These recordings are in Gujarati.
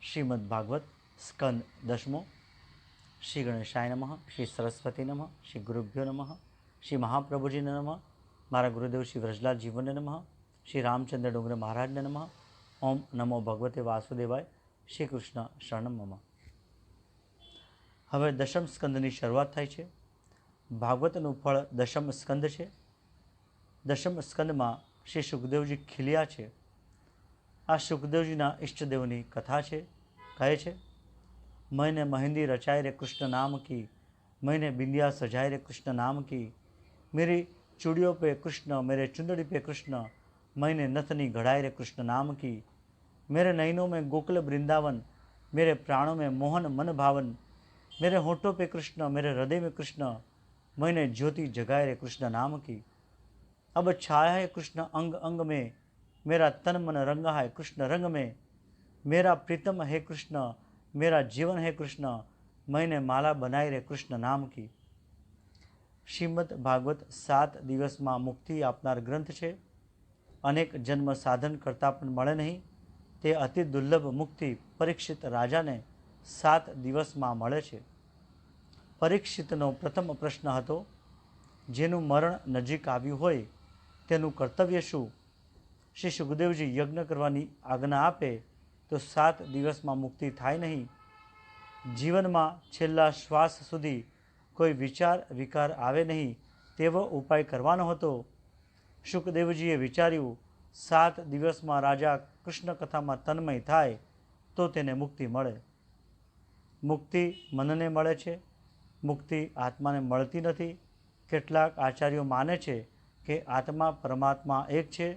श्रीमद् भागवत स्कंद दशमो। श्री गणेशाय नमः, श्री सरस्वती नमः, श्री गुरुभ्यो नमः, श्री महाप्रभुजी नमः, मारा गुरुदेव श्री व्रजलाल जीवन नमः, श्री रामचंद्र डोंगर महाराज ने नमः। ओम नमो भगवते वासुदेवाय। श्री कृष्ण शरणम मम। હવે દશમ સ્કંદની શરૂઆત થાય છે। ભાગવતનું ફળ દશમ સ્કંદ છે। દશમ સ્કંદમાં શ્રી સુખદેવજી ખીલ્યા છે। આ સુખદેવજીના ઈષ્ટદેવની કથા છે। કહે છે, मैंने मेहंदी रचाए रे कृष्ण नाम की, मैंने बिंदिया सजाए रे कृष्ण नाम की, मेरी चूड़ियों पे कृष्ण, मेरे चुंदड़ी पे कृष्ण, मैंने नथनी घड़ाए रे कृष्ण नाम की, मेरे नयनों में गोकुल वृंदावन, मेरे प्राणों में मोहन मन भावन, मेरे होठों पे कृष्ण, मेरे हृदय में कृष्ण, मैंने ज्योति जगाए रे कृष्ण नाम की। अब छाया है कृष्ण अंग अंग में, मेरा तन मन रंगा है कृष्ण रंग में, मेरा प्रीतम है कृष्ण, मेरा जीवन है कृष्ण, मैंने माला बनाई रे कृष्ण नाम की। श्रीमद् भागवत 7 दिवस में मुक्ति आपनार ग्रंथ है। अनेक जन्म साधन करता पण मळे नहीं, ते अति दुर्लभ मुक्ति परीक्षित राजा ने 7 दिवस में मळे छे। परीक्षितनो प्रथम प्रश्न हतो, जेनु मरण नजीक आव्युं होय तेनु कर्तव्य शुं? श्री सुखदेवजी यज्ञ करवानी आज्ञा आपे तो 7 दिवस में मुक्ति थाय नहीं। जीवन में छेल्ला श्वास सुधी कोई विचार विकार आवे नहीं तेवो उपाय करवानो हतो। सुखदेवजीए विचार्यु 7 दिवस में राजा कृष्ण कथा में तन्मय थाय तो तेने मुक्ति मळे। मुक्ति मनने मळे छे, मुक्ति आत्मा ने मळती नथी। केटलाक आचार्यो माने छे कि आत्मा परमात्मा एक छे,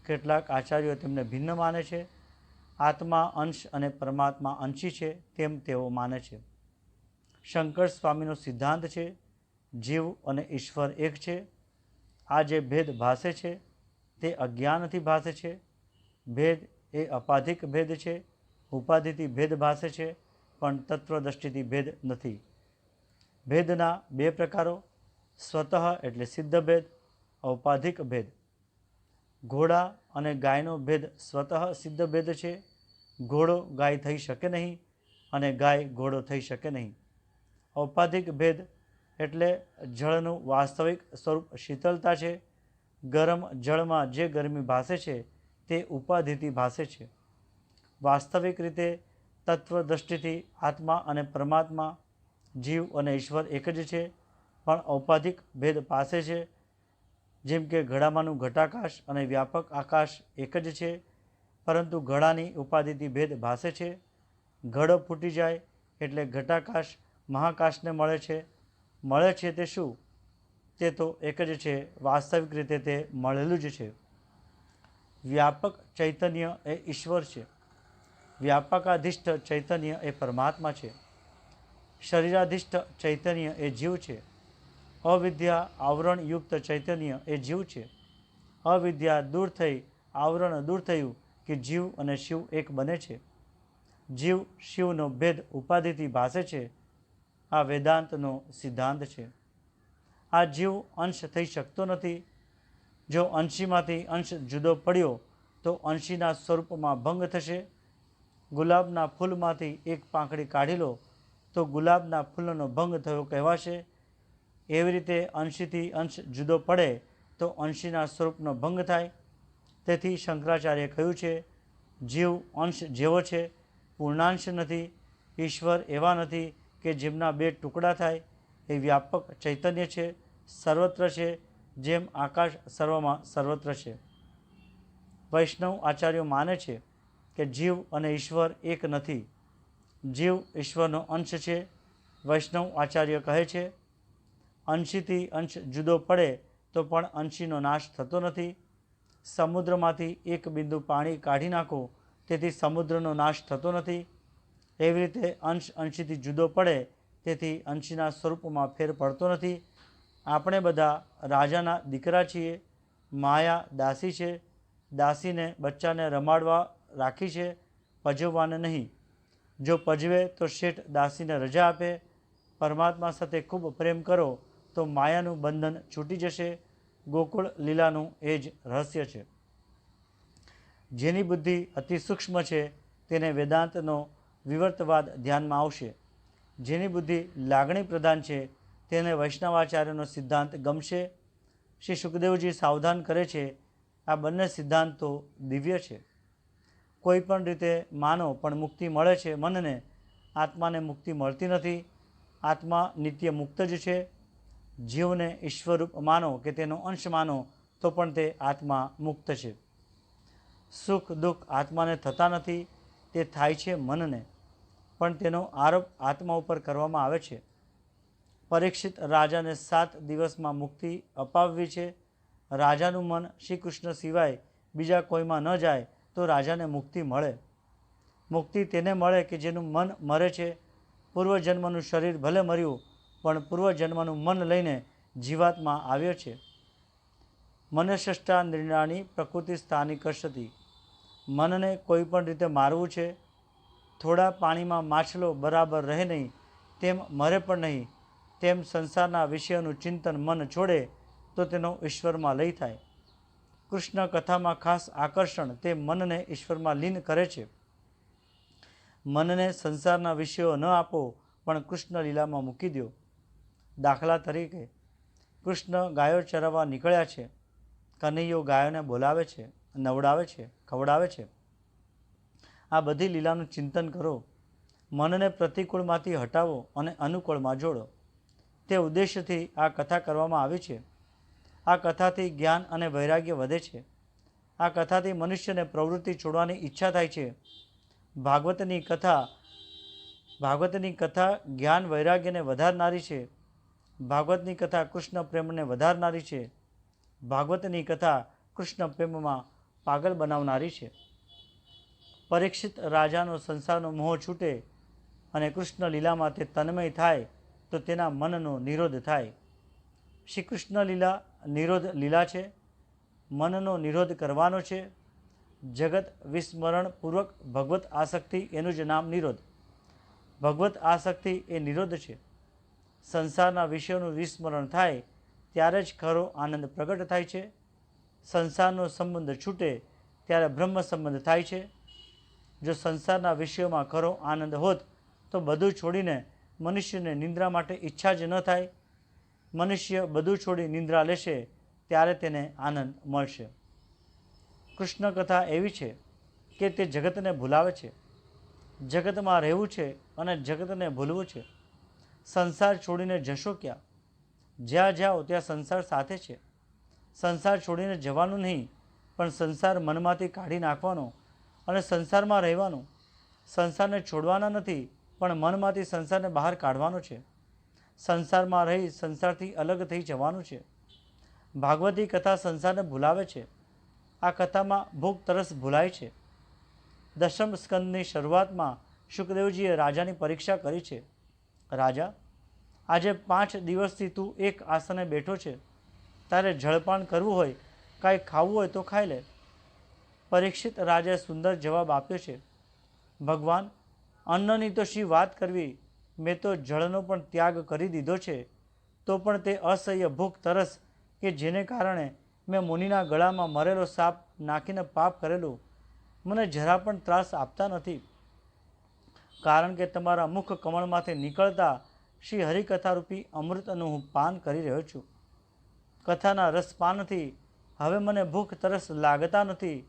केटलाक आचार्यो तेमने भिन्न माने छे। आत्मा अंश अने परमात्मा अंशी छे तेम तेओ माने छे। शंकर स्वामीनो सिद्धांत छे, जीव अने ईश्वर एक छे। आ जे भेद भासे छे ते अज्ञानथी भासे छे। भेद ए अपाधिक भेद छे, उपाधिथी भेद भासे छे पण तत्वदृष्टिथी भेद नथी। भेदना बे प्रकारो, स्वतः एटले सिद्ध भेद, औपाधिक भेद। घोड़ा अने गायनो भेद स्वतः सिद्ध भेद छे। घोड़ो गाय थई शके नहीं अने गाय घोड़ो थई शके नहीं। औपाधिक भेद एटले जळनुं वास्तविक स्वरूप शीतलता छे। गरम जळमां जे गरमी भासे छे ते उपाधिथी भासे छे। वास्तविक रीते तत्वदृष्टिथी आत्मा अने परमात्मा, जीव अने ईश्वर एक ज छे, पण औपाधिक भेद पासे छे। जेम के घड़ामांनुं घटाकाश अने व्यापक आकाश एक ज छे, परंतु घड़ानी उपाधिथी भेद भासे छे। घड़ो फूटी जाए एटले घटाकाश महाकाशने मळे छे। मळे छे ते शुं? ते तो एक ज छे, वास्तविक रीते ते मळेलुं ज छे। व्यापक चैतन्य ए ईश्वर छे, व्यापकाधिष्ठ चैतन्य ए परमात्मा छे, शरीराधिष्ठ चैतन्य ए जीव छे, अविद्या आवरण युक्त चैतन्य ए जीव छे। अविद्या दूर थई, आवरण दूर थयुं कि जीव अने शिव एक बने छे। जीव शिवनो भेद उपाधिथी भासे छे। आ वेदांतनो सिद्धांत छे। आ जीव अंश थई शकतो नथी। जो अंशीमांथी अंश जुदो पड्यो तो अंशीना स्वरूपमां भंग थशे। गुलाबना फूलमांथी एक પાંખડી काढी लो तो गुलाबना फूलनो भंग थयो कहेवाशे। एवी रीते अंशीथी अंश जुदो पड़े तो अंशीना स्वरूपनो भंग थाय। तेथी शंकराचार्य कह्युं छे, जीव अंश जेवो छे, पूर्णांश नथी। ईश्वर एवा नथी कि जेमना बे टुकड़ा थाय। ए व्यापक चैतन्य छे, सर्वत्र छे, जेम आकाश सर्वमां सर्वत्र छे। वैष्णव आचार्यो माने छे कि जीव अने ईश्वर एक नथी। जीव ईश्वरनो अंश छे। वैष्णव आचार्य कहे छे, अंशीथी अंश जुदो पड़े तो पण अंशीनो नाश थतो नथी। समुद्रमांथी एक बिंदु पाणी काढी नाखो तेथी समुद्रनो नाश थतो नथी। एवी रीते अंश अंशीथी जुदो पड़े तेथी अंशीना स्वरूपमां फेर पड़तो नथी। आपणे बधा राजाना दीकरा छीए। माया दासी छे। दासीने बच्चाने रमाडवा राखी छे, पजववाने नहीं। जो पजवे तो शेठ दासीने रजा आपे। परमात्मा साथे खूब प्रेम करो तो मायानुं बंधन छूटी जशे। गोकुल लीलानुं ए ज रहस्य छे। जेनी बुद्धि अति सूक्ष्म छे तेने वेदांतनो વિવર્તવાદ ધ્યાનમાં આવશે. જેની બુદ્ધિ લાગણી પ્રધાન છે તેને વૈષ્ણવાચાર્યનો સિદ્ધાંત ગમશે. શ્રી સુખદેવજી સાવધાન કરે છે, આ બંને સિદ્ધાંતો દિવ્ય છે. કોઈ પણ રીતે માનો પણ મુક્તિ મળે છે મનને, આત્માને મુક્તિ મળતી નથી. આત્મા નિત્ય મુક્ત જ છે. જીવને ઈશ્વરરૂપ માનો કે તેનો અંશ માનો તો પણ તે આત્મા મુક્ત છે. સુખ દુઃખ આત્માને થતા નથી, તે થાય છે મનને, પણ તેનો આરોપ આત્મા ઉપર કરવામાં આવે છે. પરીક્ષિત રાજાને 7 દિવસમાં મુક્તિ અપાવવી છે. રાજાનું મન શ્રી કૃષ્ણ સિવાય બીજા કોઈમાં ન જાય તો રાજાને મુક્તિ મળે. મુક્તિ તેને મળે કે જેનું મન મરે છે. પૂર્વજન્મનું શરીર ભલે મર્યું, પણ પૂર્વજન્મનું મન લઈને જીવાત્મા આવ્યો છે. મનષ્ટા નિર્ણાની પ્રકૃતિ સ્થાની કરશતી. મનને કોઈ પણ રીતે મારવું છે. થોડા પાણીમાં માછલો બરાબર રહે નહીં, તેમ મરે પણ નહીં. તેમ સંસારના વિષયોનું ચિંતન મન છોડે તો તેનો ઈશ્વરમાં લય થાય. કૃષ્ણ કથામાં ખાસ આકર્ષણ તે મનને ઈશ્વરમાં લીન કરે છે. મનને સંસારના વિષયો ન આપો, પણ કૃષ્ણ લીલામાં મૂકી દો. દાખલા તરીકે કૃષ્ણ ગાયો ચરાવવા નીકળ્યા છે. કનૈયો ગાયોને બોલાવે છે, નવડાવે છે, ખવડાવે છે. આ બધી લીલાનું ચિંતન કરો. મનને પ્રતિકૂળમાંથી હટાવો અને અનુકૂળમાં જોડો. તે ઉદ્દેશ્યથી આ કથા કરવામાં આવી છે. આ કથાથી જ્ઞાન અને વૈરાગ્ય વધે છે. આ કથાથી મનુષ્યને પ્રવૃત્તિ છોડવાની ઈચ્છા થાય છે. ભાગવતની કથા જ્ઞાન વૈરાગ્યને વધારનારી છે. ભાગવતની કથા કૃષ્ણ પ્રેમને વધારનારી છે. ભાગવતની કથા કૃષ્ણ પ્રેમમાં પાગલ બનાવનારી છે. પરીક્ષિત રાજાનો સંસારનો મોહ છૂટે અને કૃષ્ણ લીલામાં તે તન્મય થાય તો તેના મનનો નિરોધ થાય. શ્રી કૃષ્ણ લીલા નિરોધ લીલા છે. મનનો નિરોધ કરવાનો છે. જગત વિસ્મરણપૂર્વક ભગવત આસક્તિ એનું જ નામ નિરોધ. ભગવત આસક્તિ એ નિરોધ છે. સંસારના વિષયોનું વિસ્મરણ થાય ત્યારે જ ખરો આનંદ પ્રગટ થાય છે. સંસારનો સંબંધ છૂટે ત્યારે બ્રહ્મ સંબંધ થાય છે. જો સંસારના વિષયોમાં ખરો આનંદ હોત તો બધું છોડીને મનુષ્યને નિંદ્રા માટે ઈચ્છા જ ન થાય. મનુષ્ય બધું છોડી નિંદ્રા લેશે ત્યારે તેને આનંદ મળશે. કૃષ્ણ કથા એવી છે કે તે જગતને ભૂલાવે છે. જગતમાં રહેવું છે અને જગતને ભૂલવું છે. સંસાર છોડીને જશો ક્યાં? જ્યાં જાઓ ત્યાં સંસાર સાથે છે. સંસાર છોડીને જવાનું નહીં, પણ સંસાર મનમાંથી કાઢી નાખવાનો અને સંસારમાં રહેવાનું. સંસારને છોડવાના નથી, પણ મનમાંથી સંસારને બહાર કાઢવાનો છે. સંસારમાં રહી સંસારથી અલગ થઈ જવાનું છે. ભાગવતી કથા સંસારને ભૂલાવે છે. આ કથામાં ભૂખ તરસ ભૂલાય છે. દશમ સ્કંદની શરૂઆતમાં શુકદેવજીએ રાજાની પરીક્ષા કરી છે. રાજા, આજે 5 દિવસથી તું એક આસને બેઠો છે. તારે જળપાન કરવું હોય, કાંઈ ખાવું હોય તો ખાઈ લે. પરીક્ષિત રાજાએ સુંદર જવાબ આપ્યો છે. ભગવાન, અન્નની તો શી વાત કરવી, મેં તો જળનો પણ ત્યાગ કરી દીધો છે. તો પણ તે અસહ્ય ભૂખ તરસ કે જેને કારણે મેં મુનિના ગળામાં મરેલો સાપ નાખીને પાપ કરેલું, મને જરા પણ ત્રાસ આપતા નથી. કારણ કે તમારા મુખ કમળમાંથી નીકળતા શ્રી હરિકથારૂપી અમૃતનું હું પાન કરી રહ્યો છું. કથાના રસપાનથી હવે મને ભૂખ તરસ લાગતા નથી.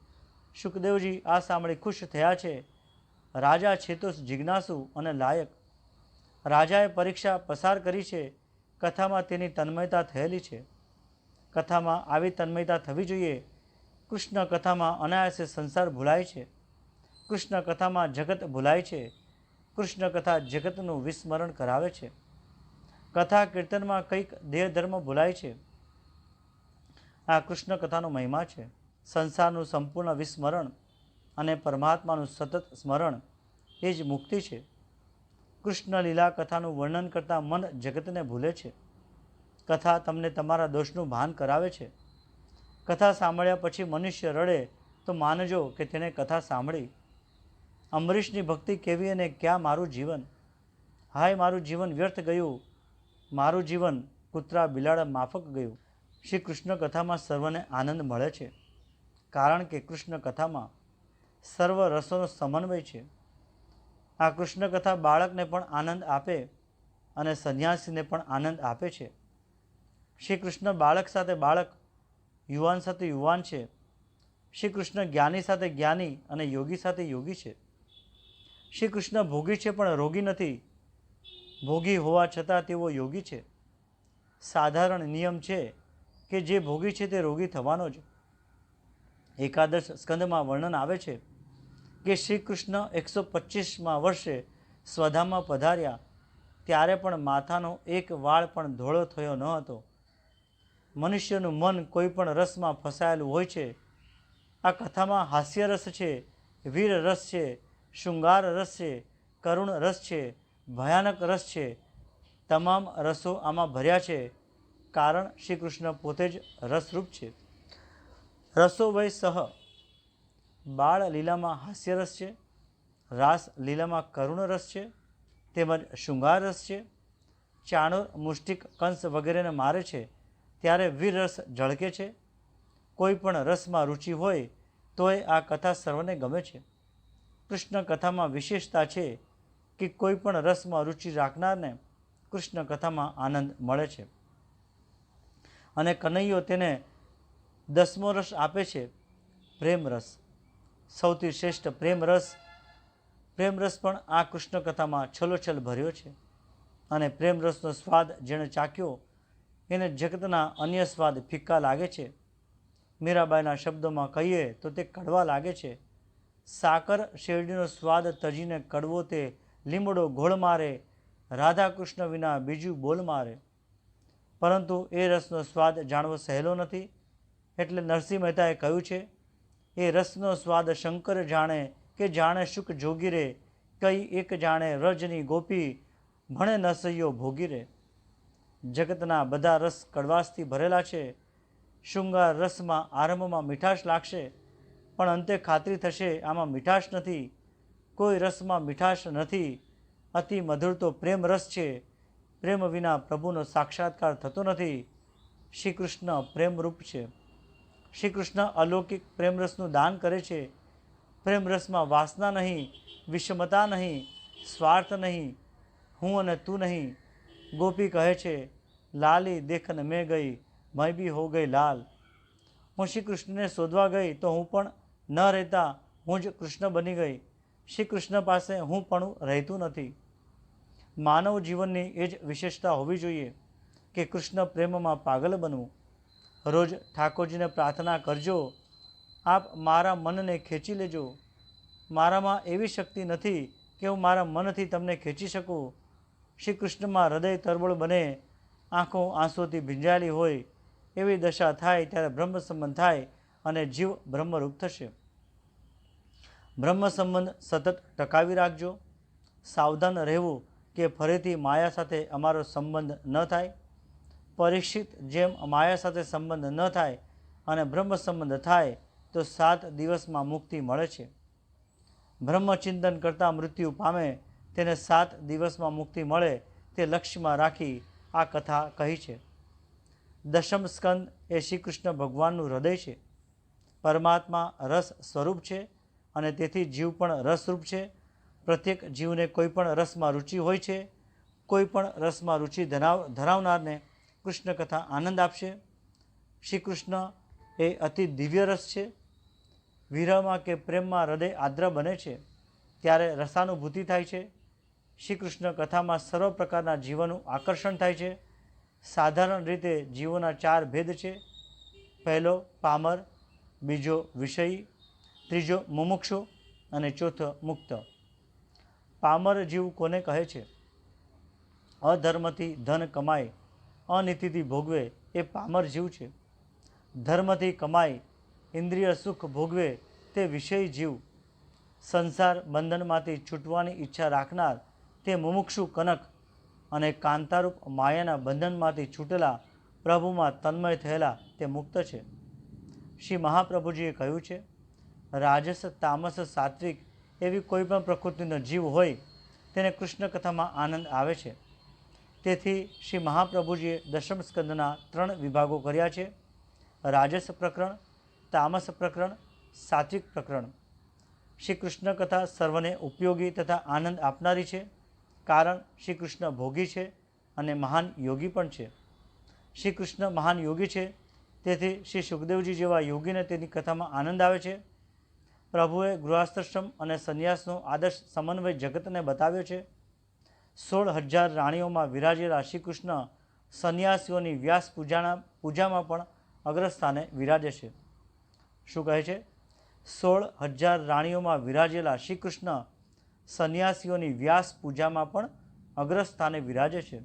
શુકદેવજી આ સાંભળી ખુશ થયા છે. રાજા છે તો જિજ્ઞાસુ અને લાયક. રાજાએ પરીક્ષા પસાર કરી છે. કથામાં તેની તન્મયતા થયેલી છે. કથામાં આવી તન્મયતા થવી જોઈએ. કૃષ્ણ કથામાં અનાયાસે સંસાર ભૂલાય છે. કૃષ્ણ કથામાં જગત ભૂલાય છે. કૃષ્ણ કથા જગતનું વિસ્મરણ કરાવે છે. કથા કીર્તનમાં કંઈક દેહ ધર્મ ભૂલાય છે. આ કૃષ્ણ કથાનો મહિમા છે. સંસારનું સંપૂર્ણ વિસ્મરણ અને પરમાત્માનું સતત સ્મરણ એ જ મુક્તિ છે. કૃષ્ણ લીલા કથાનું વર્ણન કરતાં મન જગતને ભૂલે છે. કથા તમને તમારા દોષનું ભાન કરાવે છે. કથા સાંભળ્યા પછી મનુષ્ય રડે તો માનજો કે તેણે કથા સાંભળી. અમરીશની ભક્તિ કેવી અને ક્યાં મારું જીવન. હાય, મારું જીવન વ્યર્થ ગયું. મારું જીવન કૂતરા બિલાડા માફક ગયું. શ્રી કૃષ્ણ કથામાં સર્વને આનંદ મળે છે. કારણ કે કૃષ્ણ કથામાં સર્વ રસોનો સમન્વય છે. આ કૃષ્ણ કથા બાળકને પણ આનંદ આપે અને સંન્યાસીને પણ આનંદ આપે છે. શ્રી કૃષ્ણ બાળક સાથે બાળક, યુવાન સાથે યુવાન છે. શ્રી કૃષ્ણ જ્ઞાની સાથે જ્ઞાની અને યોગી સાથે યોગી છે. શ્રી કૃષ્ણ ભોગી છે પણ રોગી નથી. ભોગી હોવા છતાં તેઓ યોગી છે. સાધારણ નિયમ છે કે જે ભોગી છે તે રોગી થવાનો જ. એકાદશ સ્કંદમાં વર્ણન આવે છે કે શ્રી કૃષ્ણ 125મા વર્ષે સ્વધામમાં પધાર્યા ત્યારે પણ માથાનો એક વાળ પણ ધોળો થયો ન હતો. મનુષ્યનું મન કોઈ પણ રસમાં ફસાયેલું હોય છે. આ કથામાં હાસ્યરસ છે, વીર રસ છે, શૃંગાર રસ છે, કરુણ રસ છે, ભયાનક રસ છે. તમામ રસો આમાં ભર્યા છે, કારણ શ્રી કૃષ્ણ પોતે જ રસરૂપ છે. રસો વય સહ. બાળ લીલામાં હાસ્યરસ છે, રાસ લીલામાં કરુણ રસ છે, તેમજ શૃંગાર રસ છે. ચાણોર, મુષ્ટિક, કંસ વગેરેને મારે છે ત્યારે વીર રસ ઝળકે છે. કોઈ પણ રસમાં રુચિ હોય તોય આ કથા સર્વને ગમે છે. કૃષ્ણ કથામાં વિશેષતા છે કે કોઈ પણ રસમાં રુચિ રાખનારને કૃષ્ણ કથામાં આનંદ મળે છે. અને કનૈયો તેને 10મો રસ આપે છે, પ્રેમ રસ. સૌથી શ્રેષ્ઠ પ્રેમ રસ પણ આ કૃષ્ણ કથામાં છલોછલ ભર્યો છે. અને પ્રેમ રસનો સ્વાદ જેણે ચાખ્યો એને જગતના અન્ય સ્વાદ ફિક્કા લાગે છે. મીરાબાઈના શબ્દોમાં કહીએ તો તે કડવા લાગે છે. સાકર શેરડીનો સ્વાદ તજીને કડવો તે લીમડો ઘોળ મારે, રાધા કૃષ્ણ વિના બીજું બોલ મારે. પરંતુ એ રસનો સ્વાદ જાણવો સહેલો નથી. એટલે નરસિંહ મહેતાએ કહ્યું છે, એ રસનો સ્વાદ શંકર જાણે કે જાણે શુક જોગી રે, કઈ એક જાણે વ્રજની ગોપી, ભણે નસૈયો ભોગી રે. જગતના બધા રસ કડવાશથી ભરેલા છે. શૃંગાર રસમાં આરંભમાં મીઠાશ લાગશે, પણ અંતે ખાતરી થશે આમાં મીઠાશ નથી. કોઈ રસમાં મીઠાશ નથી. અતિ મધુર તો પ્રેમ રસ છે. પ્રેમ વિના પ્રભુનો સાક્ષાત્કાર થતો નથી. શ્રી કૃષ્ણ પ્રેમરૂપ છે. શ્રી કૃષ્ણ અલૌકિક પ્રેમરસનું દાન કરે છે. પ્રેમરસમાં વાસના નહીં, વિષમતા નહીં, સ્વાર્થ નહીં, હું અને તું નહીં. ગોપી કહે છે, લાલી દેખન મેં ગઈ, मैं भी हो गई लाल. હું શ્રી કૃષ્ણને શોધવા ગઈ તો હું પણ ન રહેતા હું જ કૃષ્ણ બની ગઈ. શ્રી કૃષ્ણ પાસે હું પણ રહેતું નથી. માનવ જીવનની એ જ વિશેષતા હોવી જોઈએ કે કૃષ્ણ પ્રેમમાં પાગલ બનવું. રોજ ઠાકોરજીને પ્રાર્થના કરજો, આપ મારા મનને ખેંચી લેજો. મારામાં એવી શક્તિ નથી કે હું મારા મનથી તમને ખેંચી શકું. શ્રી કૃષ્ણમાં હૃદય તરબોળ બને, આંખો આંસુથી ભીંજાયેલી હોય એવી દશા થાય ત્યારે બ્રહ્મ સંબંધ થાય અને જીવ બ્રહ્મરૂપ થશે. બ્રહ્મ સંબંધ સતત ટકાવી રાખજો. સાવધાન રહેવું કે ફરીથી માયા સાથે અમારો સંબંધ ન થાય. પરીક્ષિત જેમ માયા સાથે સંબંધ ન થાય અને બ્રહ્મ સંબંધ થાય તો 7 દિવસમાં મુક્તિ મળે છે. બ્રહ્મચિંતન કરતાં મૃત્યુ પામે તેને 7 દિવસમાં મુક્તિ મળે તે લક્ષ્યમાં રાખી આ કથા કહી છે. દશમ સ્કંદ એ શ્રી કૃષ્ણ ભગવાનનું હૃદય છે. પરમાત્મા રસ સ્વરૂપ છે અને તેથી જીવ પણ રસરૂપ છે. પ્રત્યેક જીવને કોઈ પણ રસમાં રુચિ હોય છે. કોઈ પણ રસમાં રુચિ ધરાવનારને કૃષ્ણ કથા આનંદ આપશે. શ્રી કૃષ્ણ એ અતિ દિવ્ય રસ છે. વિરહમાં કે પ્રેમમાં હૃદય આદ્ર બને છે ત્યારે રસાનુભૂતિ થાય છે. શ્રી કૃષ્ણ કથામાં સર્વ પ્રકારના જીવોનું આકર્ષણ થાય છે. સાધારણ રીતે જીવોના 4 ભેદ છે. પહેલો પામર, બીજો વિષયી, ત્રીજો મુમુક્ષુ અને ચોથો મુક્ત. પામર જીવ કોને કહે છે? અધર્મથી ધન કમાય, અનીતિથી ભોગવે એ પામર જીવ છે. ધર્મથી કમાય, ઇન્દ્રિય સુખ ભોગવે તે વિષયી જીવ. સંસાર બંધનમાંથી છૂટવાની ઈચ્છા રાખનાર તે મુમુક્ષુ કનક અને કાંતારૂપ માયાના બંધનમાંથી છૂટેલા પ્રભુમાં તન્મય થયેલા તે મુક્ત છે. શ્રી મહાપ્રભુજીએ કહ્યું છે, રાજસ, તામસ, સાત્વિક એવી કોઈ પણ પ્રકૃતિનો જીવ હોય તેને કૃષ્ણ કથામાં આનંદ આવે છે. તેથી શ્રી મહાપ્રભુજીએ દશમ સ્કંદના 3 વિભાગો કર્યા છે: રાજસ પ્રકરણ, તામસ પ્રકરણ, સાત્વિક પ્રકરણ. શ્રી કૃષ્ણ કથા સર્વને ઉપયોગી તથા આનંદ આપનારી છે, કારણ શ્રી કૃષ્ણ ભોગી છે અને મહાન યોગી પણ છે. શ્રી કૃષ્ણ મહાન યોગી છે, તેથી શ્રી સુખદેવજી જેવા યોગીને તેની કથામાં આનંદ આવે છે. પ્રભુએ ગૃહસ્થાશ્રમ અને સંન્યાસનો આદર્શ સમન્વય જગતને બતાવ્યો છે. 16,000 રાણીઓમાં વિરાજેલા શ્રી કૃષ્ણ સંન્યાસીઓની વ્યાસ પૂજામાં પણ અગ્રસ્થાને વિરાજે છે. શું કહે છે? 16,000 રાણીઓમાં વિરાજેલા શ્રી કૃષ્ણ સંન્યાસીઓની વ્યાસ પૂજામાં પણ અગ્રસ્થાને વિરાજે છે.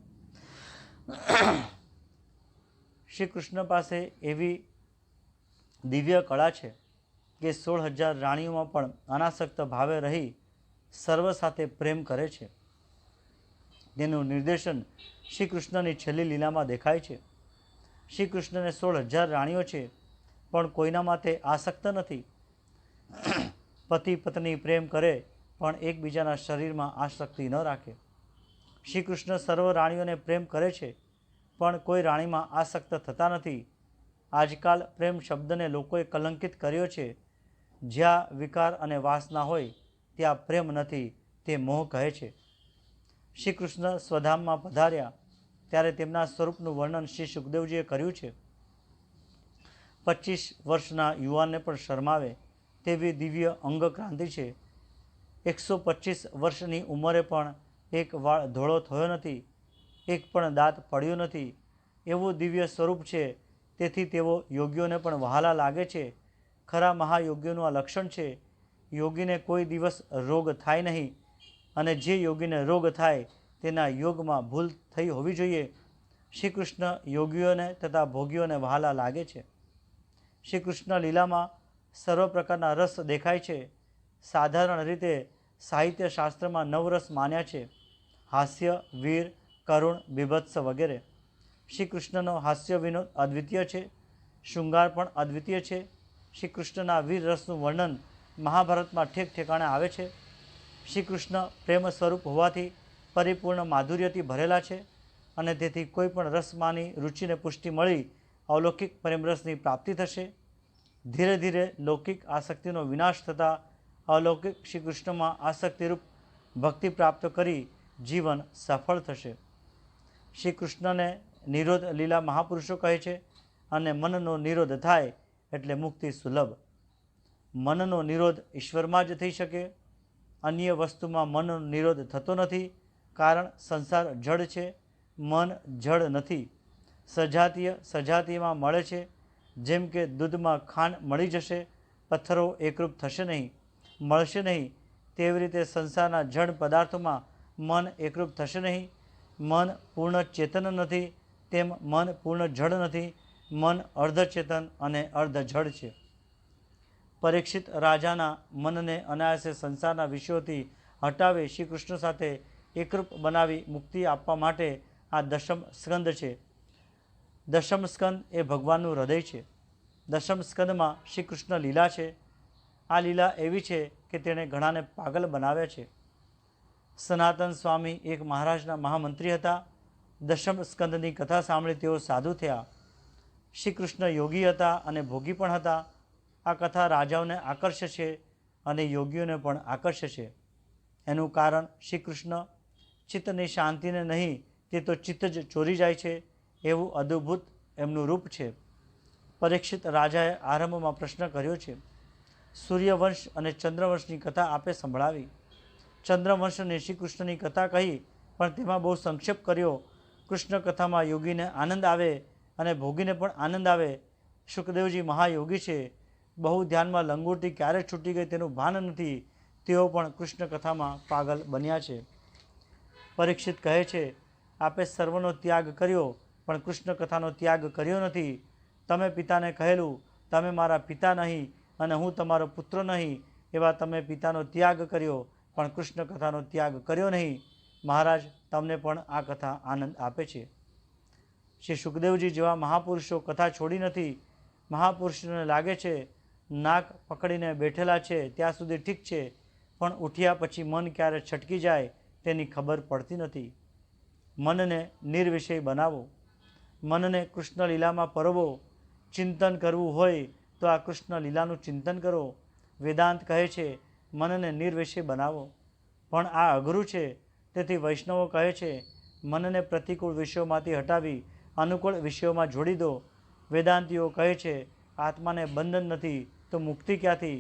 શ્રી કૃષ્ણ પાસે એવી દિવ્ય કળા છે કે 16,000 રાણીઓમાં પણ અનાસક્ત ભાવે રહી સર્વ સાથે પ્રેમ કરે છે. તેનું નિર્દેશન શ્રી કૃષ્ણની છેલ્લી લીલામાં દેખાય છે. શ્રી કૃષ્ણને 16,000 રાણીઓ છે, પણ કોઈના માટે આસક્ત નથી. પતિ પત્ની પ્રેમ કરે, પણ એકબીજાના શરીરમાં આસક્તિ ન રાખે. શ્રી કૃષ્ણ સર્વ રાણીઓને પ્રેમ કરે છે, પણ કોઈ રાણીમાં આસક્ત થતા નથી. આજકાલ પ્રેમ શબ્દને લોકોએ કલંકિત કર્યો છે. જ્યાં વિકાર અને વાસના હોય ત્યાં પ્રેમ નથી, તે મોહ કહે છે. શ્રી કૃષ્ણ સ્વધામમાં પધાર્યા ત્યારે તેમના સ્વરૂપનું વર્ણન શ્રી સુખદેવજીએ કર્યું છે. 25 વર્ષના યુવાનને પણ શરમાવે તેવી દિવ્ય અંગક્રાંતિ છે. 125 વર્ષની ઉંમરે પણ એક વાળ ધોળો થયો નથી, એક પણ દાંત પડ્યો નથી. એવું દિવ્ય સ્વરૂપ છે, તેથી તેઓ યોગીઓને પણ વહાલા લાગે છે. ખરા મહાયોગીઓનું આ લક્ષણ છે. યોગીને કોઈ દિવસ રોગ થાય નહીં, અને જે યોગીને રોગ થાય તેના યોગમાં ભૂલ થઈ હોવી જોઈએ. શ્રી કૃષ્ણ યોગીઓને તથા ભોગીઓને વહાલા લાગે છે. શ્રી કૃષ્ણ લીલામાં સર્વ પ્રકારના રસ દેખાય છે. સાધારણ રીતે સાહિત્યશાસ્ત્રમાં 9 રસ માન્યા છે: હાસ્ય, વીર, કરુણ, બીભત્સ વગેરે. શ્રી કૃષ્ણનો હાસ્ય વિનોદ અદ્વિતીય છે, શૃંગાર પણ અદ્વિતીય છે. શ્રી કૃષ્ણના વીર રસનું વર્ણન મહાભારતમાં ઠેક ઠેકાણે આવે છે. શ્રી કૃષ્ણ પ્રેમ સ્વરૂપ હોવાથી પરિપૂર્ણ માધુર્યથી ભરેલા છે, અને તેથી કોઈ પણ રસમાંની રુચિને પુષ્ટિ મળી અલૌકિક પ્રેમરસની પ્રાપ્તિ થશે. ધીરે ધીરે લૌકિક આસક્તિનો વિનાશ થતાં અલૌકિક શ્રી કૃષ્ણમાં આસક્તિરૂપ ભક્તિ પ્રાપ્ત કરી જીવન સફળ થશે. શ્રી કૃષ્ણને નિરોધ લીલા મહાપુરુષો કહે છે, અને મનનો નિરોધ થાય એટલે મુક્તિ સુલભ. મનનો નિરોધ ઈશ્વરમાં જ થઈ શકે, અન્ય વસ્તુમાં મનનો નિરોધ થતો નથી, કારણ સંસાર જડ છે, મન જડ નથી. સજાતીયમાં મળે છે. જેમ કે દૂધમાં ખાંડ મળી જશે, પથ્થરો એકરૂપ થશે નહીં, મળશે નહીં, તેવી રીતે સંસારના જડ પદાર્થોમાં મન એકરૂપ થશે નહીં. મન પૂર્ણ ચેતન નથી, તેમ મન પૂર્ણ જડ નથી. મન અર્ધચેતન અને અર્ધ જડ છે. પરીક્ષિત રાજાના મનને અનાયાસે સંસારના વિષયોથી હટાવી શ્રી કૃષ્ણ સાથે એકરૂપ બનાવી મુક્તિ આપવા માટે આ દશમ સ્કંદ છે. દશમ સ્કંદ એ ભગવાનનું હૃદય છે. દશમ સ્કંદમાં શ્રી કૃષ્ણ લીલા છે. આ લીલા એવી છે કે તેણે ઘણાને પાગલ બનાવ્યા છે. સનાતન સ્વામી એક મહારાજના મહામંત્રી હતા. દશમ સ્કંદની કથા સાંભળી તેઓ સાધુ થયા. શ્રી કૃષ્ણ યોગી હતા અને ભોગી પણ હતા. આ કથા રાજાઓને આકર્ષે છે અને યોગીઓને પણ આકર્ષે છે. એનું કારણ શ્રી કૃષ્ણ ચિત્તની શાંતિને નહીં, તે તો ચિત્ત જ ચોરી જાય છે, એવું અદ્ભુત એમનું રૂપ છે. પરીક્ષિત રાજાએ આરંભમાં પ્રશ્ન કર્યો છે. સૂર્યવંશ અને ચંદ્રવંશની કથા આપે સંભળાવી. ચંદ્રવંશની શ્રી કૃષ્ણની કથા કહી, પણ તેમાં બહુ સંક્ષેપ કર્યો. કૃષ્ણ કથામાં યોગીને આનંદ આવે અને ભોગીને પણ આનંદ આવે. સુખદેવજી મહાયોગી છે. બહુ ધ્યાનમાં લંગોટી ક્યારે છૂટી ગઈ તેનું ભાન નથી. તેઓ પણ કૃષ્ણ કથામાં પાગલ બન્યા છે. પરીક્ષિત કહે છે, આપે સર્વનો ત્યાગ કર્યો, પણ કૃષ્ણ કથાનો ત્યાગ કર્યો નથી. તમે પિતાને કહેલું, તમે મારા પિતા નહીં અને હું તમારો પુત્ર નહીં, એવા તમે પિતાનો ત્યાગ કર્યો, પણ કૃષ્ણ કથાનો ત્યાગ કર્યો નહીં. મહારાજ, તમને પણ આ કથા આનંદ આપે છે. શ્રી સુખદેવજી જેવા મહાપુરુષો કથા છોડી નથી. મહાપુરુષોને લાગે છે નાક પકડીને બેઠેલા છે ત્યાં સુધી ઠીક છે, પણ ઉઠ્યા પછી મન ક્યારે છટકી જાય તેની ખબર પડતી નથી. મનને નિર્વિષય બનાવો, મનને કૃષ્ણ લીલામાં પરોવો. ચિંતન કરવું હોય તો આ કૃષ્ણ લીલાનું ચિંતન કરો. વેદાંત કહે છે મનને નિર્વેશી બનાવો. પણ આ અઘરું છે. તેથી વૈષ્ણવો કહે છે, મનને પ્રતિકૂળ વિષયોમાંથી હટાવી અનુકૂળ વિષયોમાં જોડી દો. વેદાંતિઓ કહે છે, આત્માને બંધન નથી તો મુક્તિ ક્યાંથી?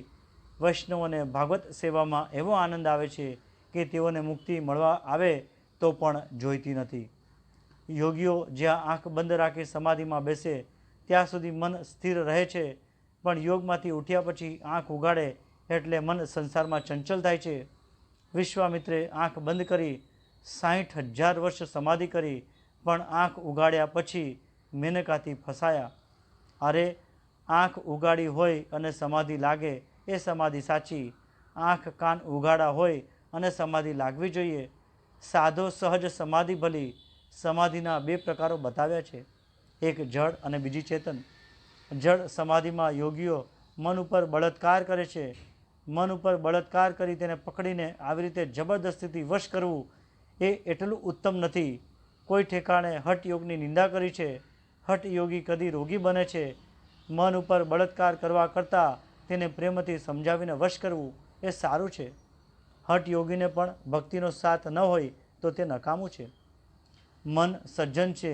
વૈષ્ણવોને ભાગવત સેવામાં એવો આનંદ આવે છે કે તેઓને મુક્તિ મળવા આવે તો પણ જોઈતી નથી. યોગીઓ જ્યાં આંખ બંધ રાખી સમાધિમાં બેસે ત્યાં સુધી મન સ્થિર રહે છે, પણ યોગમાંથી ઉઠ્યા પછી આંખ ઉગાડે એટલે મન સંસારમાં ચંચલ થાય છે. વિશ્વામિત્રે આંખ બંધ કરી 60,000 વર્ષ સમાધિ કરી, પણ આંખ ઉગાડ્યા પછી મેનકાથી ફસાયા. અરે, આંખ ઉગાડી હોય અને સમાધિ લાગે એ સમાધિ સાચી. આંખ કાન ઉગાડા હોય અને સમાધિ લાગવી જોઈએ. સાધો સહજ સમાધિ ભલી. સમાધિના 2 પ્રકારો બતાવ્યા છે, એક જળ અને બીજી ચેતન. જળ સમાધિમાં યોગીઓ મન ઉપર બળાત્કાર કરે છે. મન ઉપર બળાત્કાર કરી તેને પકડીને આવી રીતે જબરદસ્તીથી વશ કરવું એ એટલું ઉત્તમ નથી. કોઈ ઠેકાણે હઠયોગની નિંદા કરી છે. હઠયોગી કદી રોગી બને છે. મન ઉપર બળાત્કાર કરવા કરતાં તેને પ્રેમથી સમજાવીને વશ કરવું એ સારું છે. હઠયોગીને પણ ભક્તિનો સાથ ન હોય તો તે નકામું છે. મન સજ્જન છે.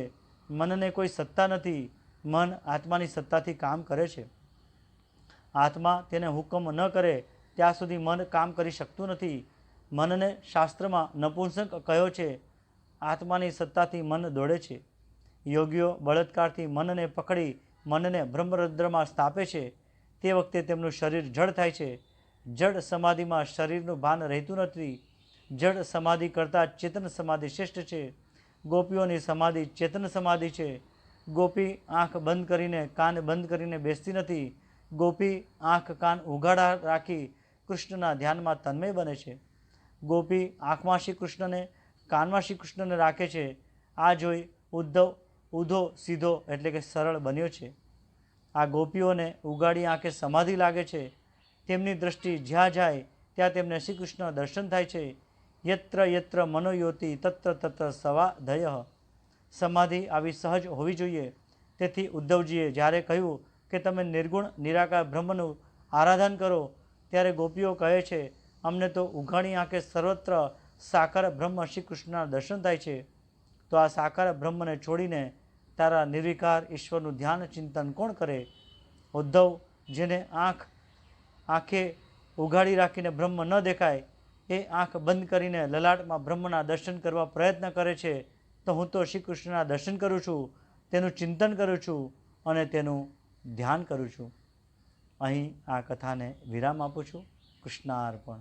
મનને કોઈ સત્તા નથી. મન આત્માની સત્તાથી કામ કરે છે. આત્મા તેને હુકમ ન કરે ત્યાં સુધી મન કામ કરી શકતું નથી. મનને શાસ્ત્રમાં નપુંસક કહ્યો છે. આત્માની સત્તાથી મન દોડે છે. યોગીઓ બળાત્કારથી મનને પકડી મનને બ્રહ્મરંધ્રમાં સ્થાપે છે. તે વખતે તેમનું શરીર જડ થાય છે. જડ સમાધિમાં શરીરનું ભાન રહેતું નથી. જડ સમાધિ કરતાં ચેતન સમાધિ શ્રેષ્ઠ છે. ગોપીઓની સમાધિ ચેતન સમાધિ છે. ગોપી આંખ બંધ કરીને કાન બંધ કરીને બેસતી નથી. ગોપી આંખ કાન ઉઘાડા રાખી કૃષ્ણના ધ્યાનમાં તન્મય બને છે. ગોપી આંખમાં શ્રી કૃષ્ણને, કાનમાં શ્રી કૃષ્ણને રાખે છે. આ જોઈ ઉદ્ધવ ઊંધો સીધો એટલે કે સરળ બન્યો છે. આ ગોપીઓને ઉગાડી આંખે સમાધિ લાગે છે. તેમની દ્રષ્ટિ જ્યાં જાય ત્યાં તેમને શ્રી કૃષ્ણ દર્શન થાય છે. યત્ર યત્ર મનોયોતિ તત્ર તત્ર સવાધયઃ. સમાધિ આવી સહજ હોવી જોઈએ. તેથી ઉદ્ધવજીએ જ્યારે કહ્યું કે તમે નિર્ગુણ નિરાકાર બ્રહ્મનું આરાધન કરો, ત્યારે ગોપીઓ કહે છે, અમને તો ઉઘાડી આંખે સર્વત્ર સાકાર બ્રહ્મ શ્રી કૃષ્ણના દર્શન થાય છે. તો આ સાકાર બ્રહ્મને છોડીને તારા નિર્વિકાર ઈશ્વરનું ધ્યાન ચિંતન કોણ કરે? ઉદ્ધવ, જેને આંખે ઉઘાડી રાખીને બ્રહ્મ ન દેખાય એ આંખ બંધ કરીને લલાટમાં બ્રહ્મના દર્શન કરવા પ્રયત્ન કરે છે. તો હું તો શ્રી કૃષ્ણના દર્શન કરું છું, તેનું ચિંતન કરું છું અને તેનું ધ્યાન કરું છું. અહીં આ કથાને વિરામ આપું છું. કૃષ્ણાર્પણ.